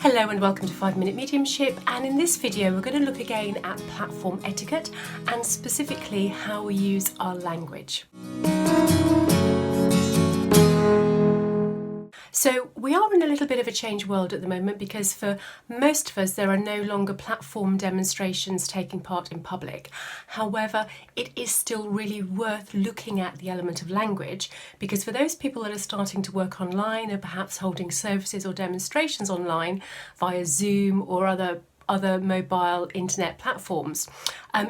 Hello and welcome to 5-Minute Mediumship, and in this video we're going to look again at platform etiquette and specifically how we use our language. So we are in a little bit of a changed world at the moment because for most of us there are no longer platform demonstrations taking part in public. However, it is still really worth looking at the element of language, because for those people that are starting to work online or perhaps holding services or demonstrations online via Zoom or other mobile internet platforms,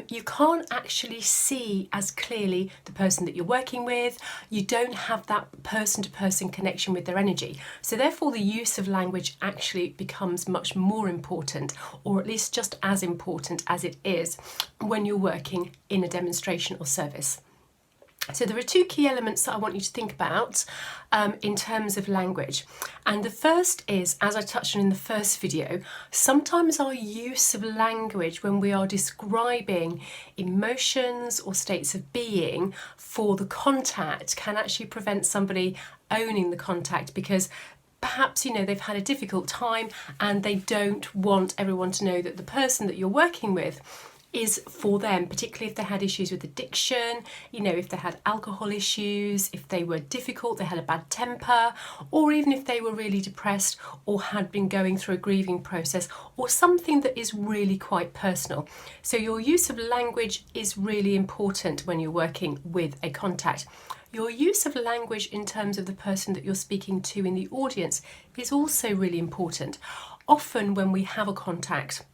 you can't actually see as clearly the person that you're working with. You don't have that person-to-person connection with their energy. So therefore the use of language actually becomes much more important, or at least just as important as it is when you're working in a demonstration or service. So there are two key elements that I want you to think about in terms of language. And the first is, as I touched on in the first video, sometimes our use of language when we are describing emotions or states of being for the contact can actually prevent somebody owning the contact, because perhaps, they've had a difficult time and they don't want everyone to know that the person that you're working with is for them, particularly if they had issues with addiction, if they had alcohol issues, if they were difficult, they had a bad temper, or even if they were really depressed or had been going through a grieving process or something that is really quite personal. So your use of language is really important when you're working with a contact. Your use of language in terms of the person that you're speaking to in the audience is also really important. Often when we have a contact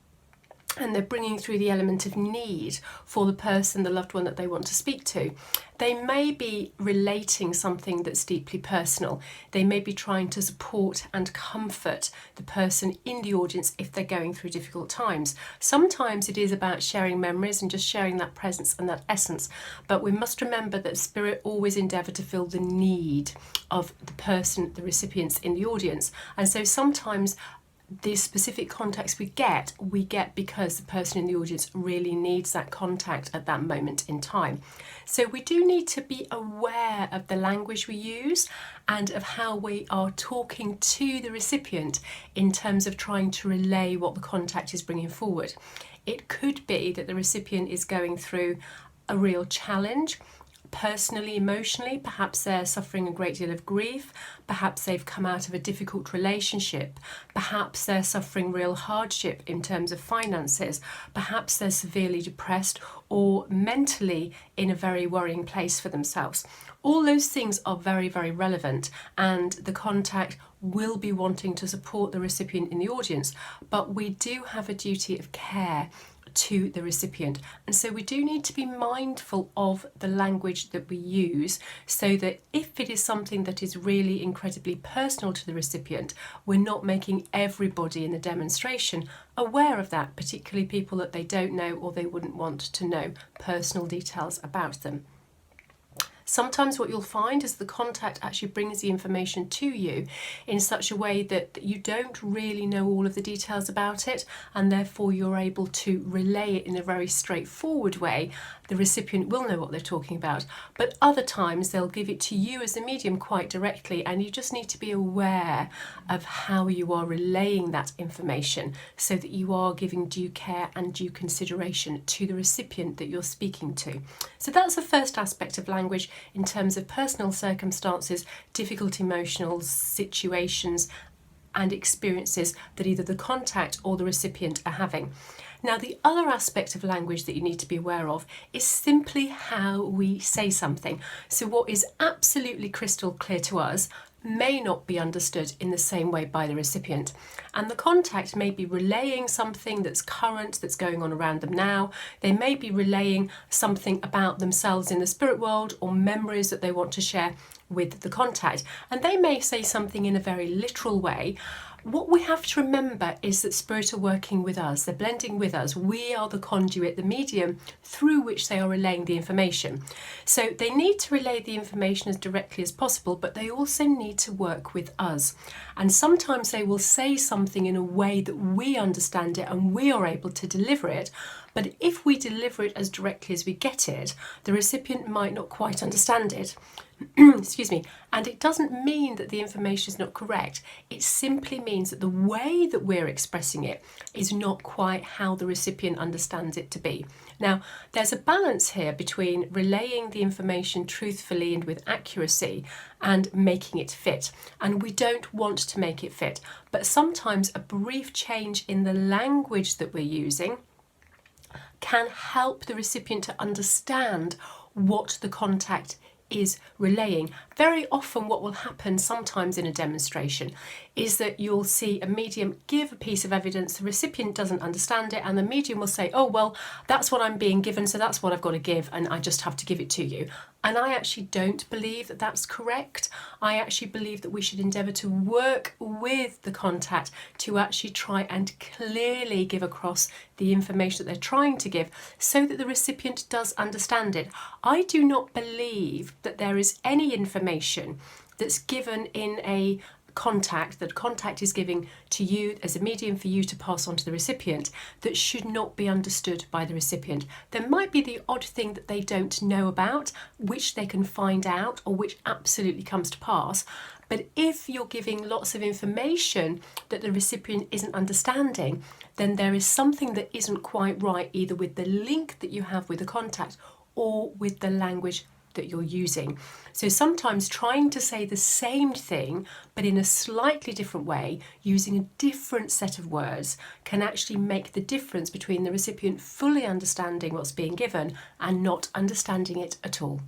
and they're bringing through the element of need for the person, the loved one that they want to speak to, they may be relating something that's deeply personal. They may be trying to support and comfort the person in the audience if they're going through difficult times. Sometimes it is about sharing memories and just sharing that presence and that essence, but we must remember that spirit always endeavour to fill the need of the person, the recipients in the audience. And so sometimes the specific contacts we get because the person in the audience really needs that contact at that moment in time. So we do need to be aware of the language we use and of how we are talking to the recipient in terms of trying to relay what the contact is bringing forward. It could be that the recipient is going through a real challenge, personally, emotionally. Perhaps they're suffering a great deal of grief, perhaps they've come out of a difficult relationship, perhaps they're suffering real hardship in terms of finances, perhaps they're severely depressed or mentally in a very worrying place for themselves. All those things are very, very relevant, and the contact will be wanting to support the recipient in the audience, but we do have a duty of care to the recipient, and so we do need to be mindful of the language that we use, so that if it is something that is really incredibly personal to the recipient, we're not making everybody in the demonstration aware of that, particularly people that they don't know or they wouldn't want to know personal details about them. Sometimes what you'll find is the contact actually brings the information to you in such a way that you don't really know all of the details about it, and therefore you're able to relay it in a very straightforward way. The recipient will know what they're talking about, but other times they'll give it to you as a medium quite directly, and you just need to be aware of how you are relaying that information so that you are giving due care and due consideration to the recipient that you're speaking to. So that's the first aspect of language in terms of personal circumstances, difficult emotional situations and experiences that either the contact or the recipient are having. Now, the other aspect of language that you need to be aware of is simply how we say something. So what is absolutely crystal clear to us may not be understood in the same way by the recipient. And the contact may be relaying something that's current, that's going on around them now. They may be relaying something about themselves in the spirit world or memories that they want to share with the contact. And they may say something in a very literal way. What we have to remember is that spirit are working with us, they're blending with us. We are the conduit, the medium through which they are relaying the information. So they need to relay the information as directly as possible, but they also need to work with us. And sometimes they will say something in a way that we understand it and we are able to deliver it. But if we deliver it as directly as we get it, the recipient might not quite understand it. excuse me, and it doesn't mean that the information is not correct. It simply means that the way that we're expressing it is not quite how the recipient understands it to be. Now, there's a balance here between relaying the information truthfully and with accuracy and making it fit. And we don't want to make it fit, but sometimes a brief change in the language that we're using can help the recipient to understand what the contact is relaying. Very often what will happen sometimes in a demonstration is that you'll see a medium give a piece of evidence, the recipient doesn't understand it, and the medium will say, oh, well, that's what I'm being given, so that's what I've got to give, and I just have to give it to you. And I actually don't believe that that's correct. I actually believe that we should endeavour to work with the contact to actually try and clearly give across the information that they're trying to give so that the recipient does understand it. I do not believe that there is any information that's given in a contact that contact is giving to you as a medium for you to pass on to the recipient that should not be understood by the recipient. There might be the odd thing that they don't know about, which they can find out or which absolutely comes to pass. But if you're giving lots of information that the recipient isn't understanding, then there is something that isn't quite right, either with the link that you have with the contact or with the language that you're using. So sometimes trying to say the same thing but in a slightly different way, using a different set of words, can actually make the difference between the recipient fully understanding what's being given and not understanding it at all.